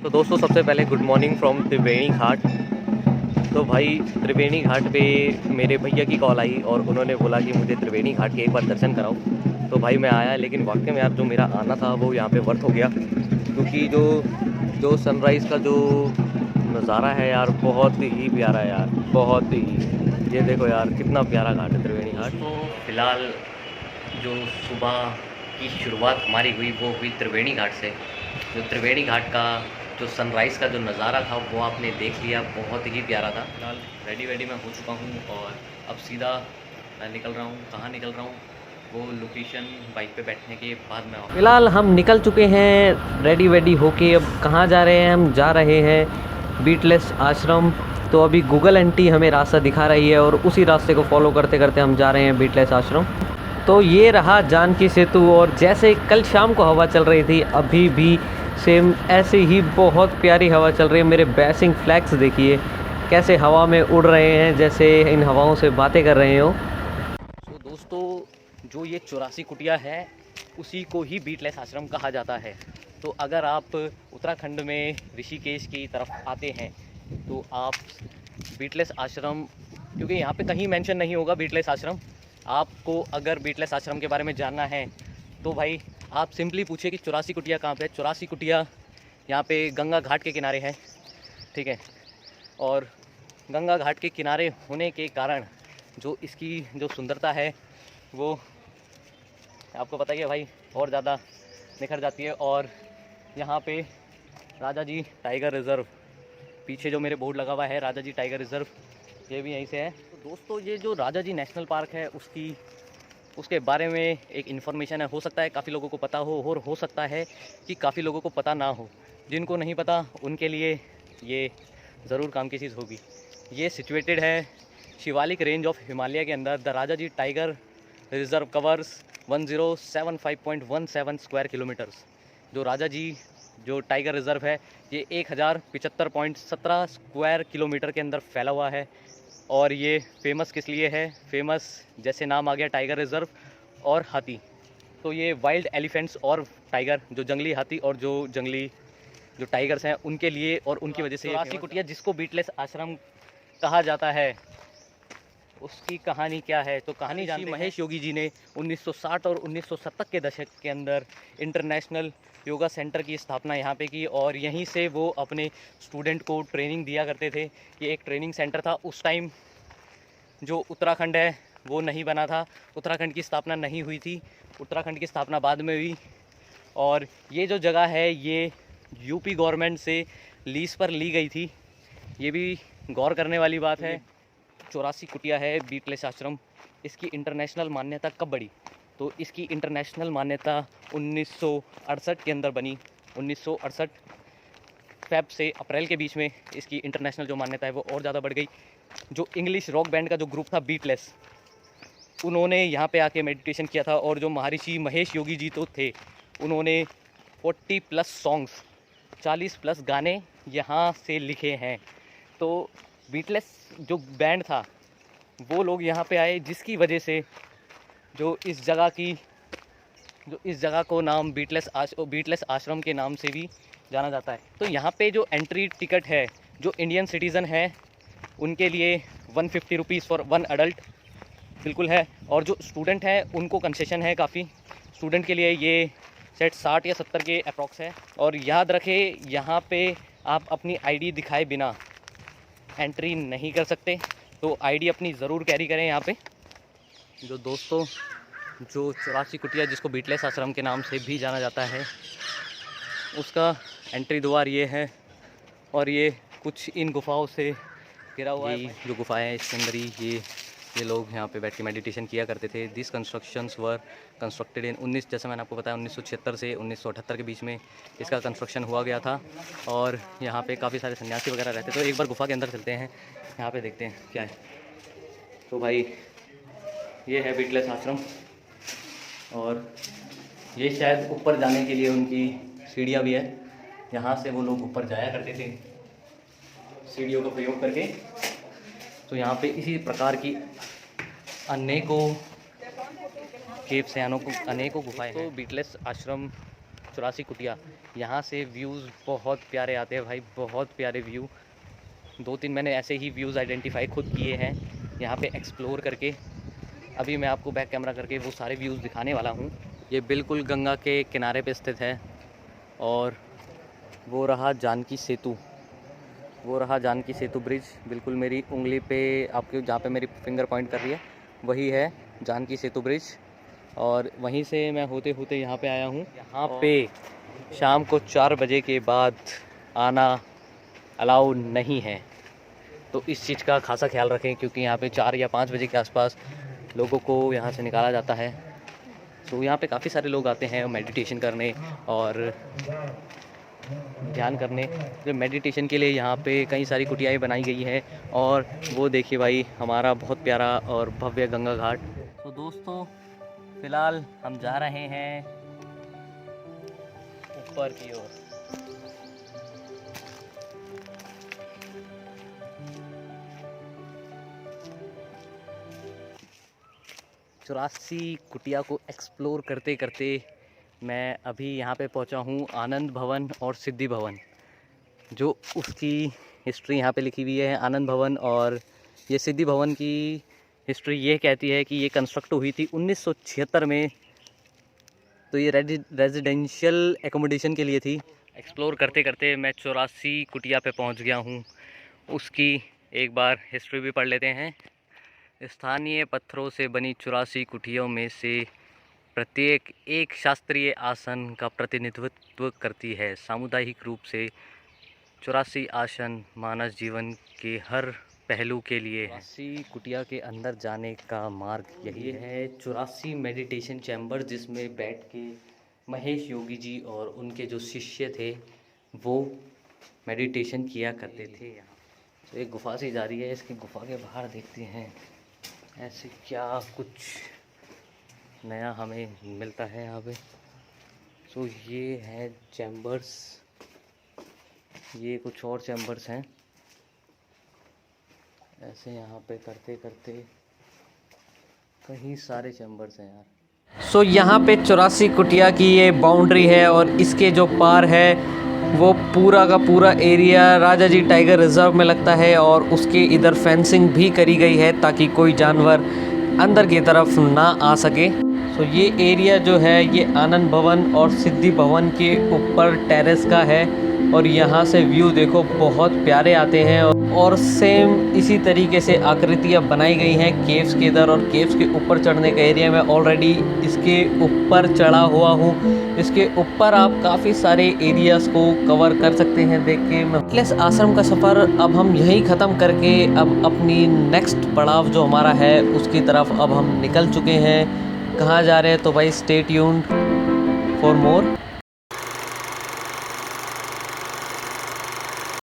तो दोस्तों सबसे पहले गुड मॉर्निंग फ्रॉम त्रिवेणी घाट। तो भाई त्रिवेणी घाट पे मेरे भैया की कॉल आई और उन्होंने बोला कि मुझे त्रिवेणी घाट के एक बार दर्शन कराओ। तो भाई मैं आया, लेकिन वाकई में यार जो मेरा आना था वो यहाँ पे वर्थ हो गया, क्योंकि जो जो सनराइज़ का जो नज़ारा है यार बहुत ही प्यारा है यार, बहुत ही। ये देखो यार कितना प्यारा घाट है त्रिवेणी घाट। तो फिलहाल जो सुबह की शुरुआत हमारी हुई वो हुई त्रिवेणी घाट से। जो त्रिवेणी घाट का जो सनराइज़ का जो नज़ारा था वो आपने देख लिया, बहुत ही प्यारा था। फिलहाल रेडी मैं हो चुका हूँ और अब सीधा मैं निकल रहा हूँ। कहाँ निकल रहा हूँ वो लोकेशन बाइक पे बैठने के बाद मैं फिलहाल हम निकल चुके हैं रेडी होके। अब कहाँ जा रहे हैं? हम जा रहे हैं बीटलेस आश्रम। तो अभी गूगल आंटी हमें रास्ता दिखा रही है और उसी रास्ते को फॉलो करते करते हम जा रहे हैं बीटलेस आश्रम। तो ये रहा जानकी सेतु, और जैसे कल शाम को हवा चल रही थी अभी भी सेम ऐसे ही बहुत प्यारी हवा चल रही है। मेरे बेसिंग फ्लैग्स देखिए कैसे हवा में उड़ रहे हैं, जैसे इन हवाओं से बातें कर रहे हो। तो दोस्तों जो ये 84 कुटिया है उसी को ही बीटलेस आश्रम कहा जाता है। तो अगर आप उत्तराखंड में ऋषिकेश की तरफ आते हैं तो आप बीटलेस आश्रम, क्योंकि यहाँ पे कहीं मेंशन नहीं होगा बीटलेस आश्रम, आपको अगर बीटलेस आश्रम के बारे में जानना है तो भाई आप सिंपली पूछिए कि 84 कुटिया कहाँ पे है। 84 कुटिया यहाँ पे गंगा घाट के किनारे है, ठीक है। और गंगा घाट के किनारे होने के कारण जो इसकी जो सुंदरता है वो आपको पता ही है भाई, और ज़्यादा निखर जाती है। और यहाँ पे राजा जी टाइगर रिज़र्व, पीछे जो मेरे बोर्ड लगा हुआ है राजा जी टाइगर रिज़र्व, ये भी यहीं से है। तो दोस्तों ये जो राजा जी नेशनल पार्क है उसके बारे में एक इन्फॉर्मेशन है। हो सकता है काफ़ी लोगों को पता हो और हो सकता है कि काफ़ी लोगों को पता ना हो। जिनको नहीं पता उनके लिए ये ज़रूर काम की चीज़ होगी। ये सिचुएटेड है शिवालिक रेंज ऑफ हिमालय के अंदर। The Rajaji tiger reserve covers 1075.17 square kilometres. जो राजा जी जो टाइगर रिज़र्व है ये 1075.17 स्क्वायर किलोमीटर के अंदर फैला हुआ है। और ये फेमस किस लिए है? फेमस जैसे नाम आ गया टाइगर रिज़र्व और हाथी, तो ये वाइल्ड एलिफेंट्स और टाइगर, जो जंगली हाथी और जो जंगली जो टाइगर्स हैं उनके लिए और उनकी वजह से 84 कुटिया जिसको बीटलेस आश्रम कहा जाता है उसकी कहानी क्या है? तो कहानी जानते महेश योगी जी ने 1960 और 1970 के दशक के अंदर इंटरनेशनल योगा सेंटर की स्थापना यहाँ पे की, और यहीं से वो अपने स्टूडेंट को ट्रेनिंग दिया करते थे। ये एक ट्रेनिंग सेंटर था। उस टाइम जो उत्तराखंड है वो नहीं बना था, उत्तराखंड की स्थापना नहीं हुई थी, उत्तराखंड की स्थापना बाद में हुई। और ये जो जगह है ये यूपी गवर्नमेंट से लीज पर ली गई थी। ये भी गौर करने वाली बात है। 84 कुटिया है बीटलेस आश्रम। इसकी इंटरनेशनल मान्यता कब बढ़ी? तो इसकी इंटरनेशनल मान्यता 1968 के अंदर बनी। 1968 फेब से अप्रैल के बीच में इसकी इंटरनेशनल जो मान्यता है वो और ज़्यादा बढ़ गई। जो इंग्लिश रॉक बैंड का जो ग्रुप था बीटलेस, उन्होंने यहाँ पे आके मेडिटेशन किया था। और जो महर्षि महेश योगी जी तो थे, उन्होंने 40+ सॉन्ग्स, 40+ गाने यहाँ से लिखे हैं। तो बीटलेस जो बैंड था वो लोग यहाँ पे आए, जिसकी वजह से जो इस जगह को नाम बीटलेस आश्रम के नाम से भी जाना जाता है। तो यहाँ पे जो एंट्री टिकट है, जो इंडियन सिटीज़न है उनके लिए 150 रुपीज़ फॉर 1 अडल्ट बिल्कुल है। और जो स्टूडेंट हैं उनको कंसेशन है काफ़ी। स्टूडेंट के लिए ये सेट 60 या 70 के अप्रॉक्स है। और याद रखें यहाँ पे आप अपनी आईडी दिखाए बिना एंट्री नहीं कर सकते, तो आईडी अपनी ज़रूर कैरी करें यहाँ पे। जो दोस्तों जो 84 कुटिया जिसको बीटलेस आश्रम के नाम से भी जाना जाता है, उसका एंट्री द्वार ये है। और ये कुछ इन गुफाओं से घिरा हुआ है। जो गुफाएं हैं इसके अंदर ही ये लोग यहाँ पे बैठ के मेडिटेशन किया करते थे। This constructions were constructed in 19, जैसे मैंने आपको बताया 1976 से 1978 के बीच में इसका कंस्ट्रक्शन हुआ गया था। और यहाँ पे काफ़ी सारे सन्यासी वगैरह रहते। तो एक बार गुफा के अंदर चलते हैं, यहाँ पे देखते हैं क्या है। तो भाई ये है बीटलेस आश्रम, और ये शायद ऊपर जाने के लिए उनकी सीढ़ियाँ भी है। यहाँ से वो लोग ऊपर जाया करते थे सीढ़ियों का प्रयोग करके। तो यहाँ पे इसी प्रकार की अनेकों केव्स हैं, अनेकों गुफाएं हैं। तो बीटलेस आश्रम 84 कुटिया। यहाँ से व्यूज़ बहुत प्यारे आते हैं भाई, बहुत प्यारे व्यू। 2-3 मैंने ऐसे ही व्यूज़ आइडेंटिफाई खुद किए हैं यहाँ पे एक्सप्लोर करके। अभी मैं आपको बैक कैमरा करके वो सारे व्यूज़ दिखाने वाला हूँ। ये बिल्कुल गंगा के किनारे पे स्थित है और वो रहा जानकी सेतु, वो रहा जानकी सेतु ब्रिज। बिल्कुल मेरी उंगली पे, आपके जहाँ पे मेरी फिंगर पॉइंट कर रही है वही है जानकी सेतु ब्रिज। और वहीं से मैं होते होते यहाँ पे आया हूँ। यहाँ पे शाम को 4 बजे के बाद आना अलाउ नहीं है, तो इस चीज़ का खासा ख्याल रखें, क्योंकि यहाँ पे 4 या 5 बजे के आसपास लोगों को यहाँ से निकाला जाता है। तो यहाँ पे काफ़ी सारे लोग आते हैं मेडिटेशन करने और ध्यान करने। जो मेडिटेशन के लिए यहाँ पे कई सारी कुटियाएँ बनाई गई हैं। और वो देखिए भाई, हमारा बहुत प्यारा और भव्य गंगा घाट। तो दोस्तों, फ़िलहाल हम जा रहे हैं ऊपर की ओर। चौरासी कुटिया को एक्सप्लोर करते करते मैं अभी यहाँ पे पहुँचा हूँ आनंद भवन और सिद्धि भवन। जो उसकी हिस्ट्री यहाँ पे लिखी हुई है आनंद भवन, और ये सिद्धि भवन की हिस्ट्री ये कहती है कि ये कंस्ट्रक्ट हुई थी 1976 में। तो ये रेजिडेंशियल एकोमोडेशन के लिए थी। एक्सप्लोर करते करते मैं 84 कुटिया पे पहुँच गया हूँ। उसकी एक बार हिस्ट्री भी पढ़ लेते हैं। स्थानीय पत्थरों से बनी 84 कुटियाओं में से प्रत्येक एक शास्त्रीय आसन का प्रतिनिधित्व करती है। सामुदायिक रूप से 84 आसन मानव जीवन के हर पहलू के लिए। 84 कुटिया के अंदर जाने का मार्ग यही है। 84 मेडिटेशन चैम्बर, जिसमें बैठ के महेश योगी जी और उनके जो शिष्य थे वो मेडिटेशन किया करते थे। यहाँ तो एक गुफा सी जा रही है, इसकी गुफा के बाहर देखते हैं ऐसे क्या कुछ नया हमें मिलता है यहाँ पे। तो ये है चैम्बर्स, ये कुछ और चैम्बर्स हैं। ऐसे यहाँ पे करते करते कई सारे चैम्बर्स हैं यार। सो यहाँ पे 84 कुटिया की ये बाउंड्री है और इसके जो पार है वो पूरा का पूरा एरिया राजा जी टाइगर रिजर्व में लगता है। और उसके इधर फेंसिंग भी करी गई है ताकि कोई जानवर अंदर की तरफ ना आ सके। तो ये एरिया जो है ये आनंद भवन और सिद्धि भवन के ऊपर टेरेस का है। और यहाँ से व्यू देखो बहुत प्यारे आते हैं। और सेम इसी तरीके से आकृतियाँ बनाई गई हैं केव्स के इधर। और केव्स के ऊपर चढ़ने का एरिया मैं ऑलरेडी इसके ऊपर चढ़ा हुआ हूँ। इसके ऊपर आप काफ़ी सारे एरियाज़ को कवर कर सकते हैं देख के। एटलस आश्रम का सफ़र अब हम यहीं ख़त्म करके अब अपनी नेक्स्ट पड़ाव जो हमारा है उसकी तरफ अब हम निकल चुके हैं। कहाँ जा रहे हैं तो भाई स्टे ट्यून्ड फॉर मोर।